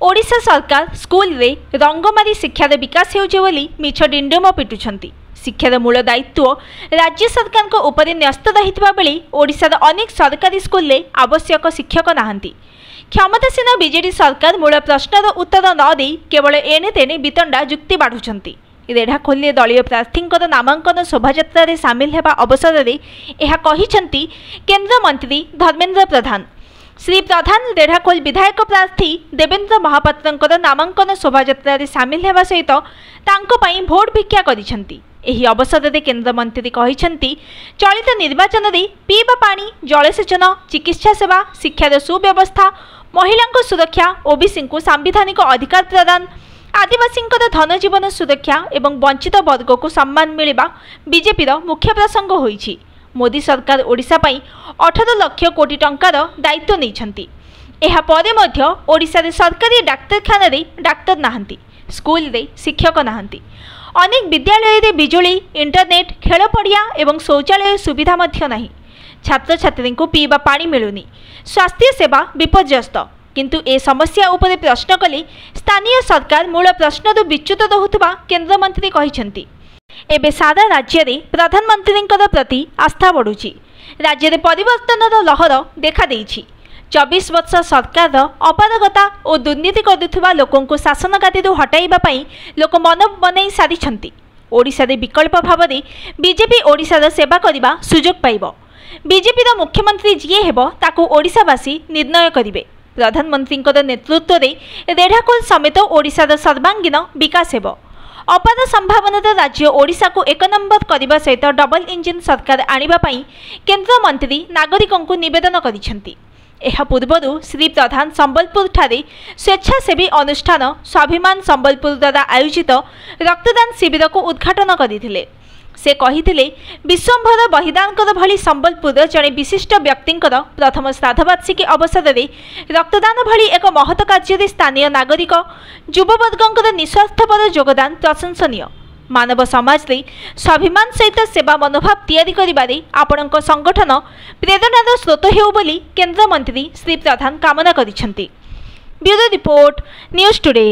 ओडिशा सरकार स्कूल रे रंगमारी शिक्षार विकास होली मिछ डिंडम पिटुछंती। शिक्षार मूल दायित्व राज्य सरकार को उपरे न्यस्त रहितबा बेले ओडिशार अनेक सरकारी स्कूल रे आवश्यक शिक्षक नाहांती। क्षमतासीन बीजेडी सरकार मूल प्रश्नर उत्तर न दे केवल एने तेने वितंडा जुक्ति बाढ़ुछंती। रेढ़ाखोल दलीय प्रार्थी नामांकन शोभायात्रा रे सामिल हेबा अवसर में यह कहिछंती केंद्र मंत्री धर्मेंद्र प्रधान। श्री प्रधान रेढ़ाखोल विधायक प्रार्थी देवेंद्र महापात्रंकर नामांकन शोभायात्रा रे सामिल हेबा सहित तांको पई भोट भिक्षा करिछंती। एही अवसर में केंद्र मंत्री कहिछंती चलित निर्वाचन रे पीवा पानी, जलसेचन, चिकित्सा सेवा, शिक्षार सुव्यवस्था, महिलांको सुरक्षा, ओबीसी को सांविधानिक अधिकार प्रदान, आदिवासी धन जीवन सुरक्षा एवं वंचित वर्ग को सम्मान मिलवा बीजेपी मुख्य प्रसंग होईछि। मोदी सरकार ओडिशा पई 18 लाख कोटी टंकार दायित्व नैछंती। एहा परे मध्य ओडिशा रे सरकारी डाक्तरखाना रे डाक्तर नाहांती, स्कूल रे शिक्षक नाहांती। अनेक विद्यालय रे बिजुली, इंटरनेट, खेल पड़िया एवं शौचालय सुविधा मध्य नाही। छात्र छात्री को पीवा पानी मिलुनी, स्वास्थ्य सेवा विपर्यस्त। किंतु ए समस्या उपरे प्रश्न कले स्थानीय सरकार मूल प्रश्न विच्युत रहुतबा केंद्र मंत्री कहिछंती। एबे सारा राज्य रे प्रधानमंत्री प्रति आस्था बढ़ुची। राज्य रे परिवर्तनर लहर देखा देइछि। 24 वर्ष सरकार अपारगता और दुर्नीति करुवा लोकों को शासन गादी हटाइबा पई लोक मन बनाई सारिछंती। ओडिशा रे विकल्प भाव में बीजेपी ओडिशार सेवा करबा सुजोग पाइब। बीजेपी मुख्यमंत्री जीए हेबो ताकू ओडिशावासी निर्णय करिवे। प्रधानमंत्री नेतृत्व में रेढ़ाखोल समेत ओडिशार सर्वांगीन विकास हेबो। अपार संभावनार राज्य ओडिशा को 1 नंबर करने सहित डबल इंजिन सरकार आनिबा पई केंद्र मंत्री नागरिकों को निवेदन करिसेंती। एहा पूर्वरु श्री प्रधान संबलपुर ठारे स्वेच्छासेवी अनुष्ठान स्वाभिमान संबलपुर द्वारा आयोजित रक्तदान शिविर को उद्घाटन करथिले। से कहिथिले विश्वंभर बहिदानकर भली संबलपुर जड़े विशिष्ट व्यक्तिंकर प्रथम श्राद्धवार्षिकी अवसर में रक्तदान भली एक महत कार्य स्थानीय नागरिक युववर्गंकर निस्वार्थपर योगदान प्रशंसनीय। मानव समाज रे स्वाभिमान सहित सेवा मनोभाव तैयारी करिबारे आपणक संगठन प्रेरणार स्रोत हेउ बोली केंद्र मंत्री श्री प्रधान कामना करिसेंती। Bureau report, news today.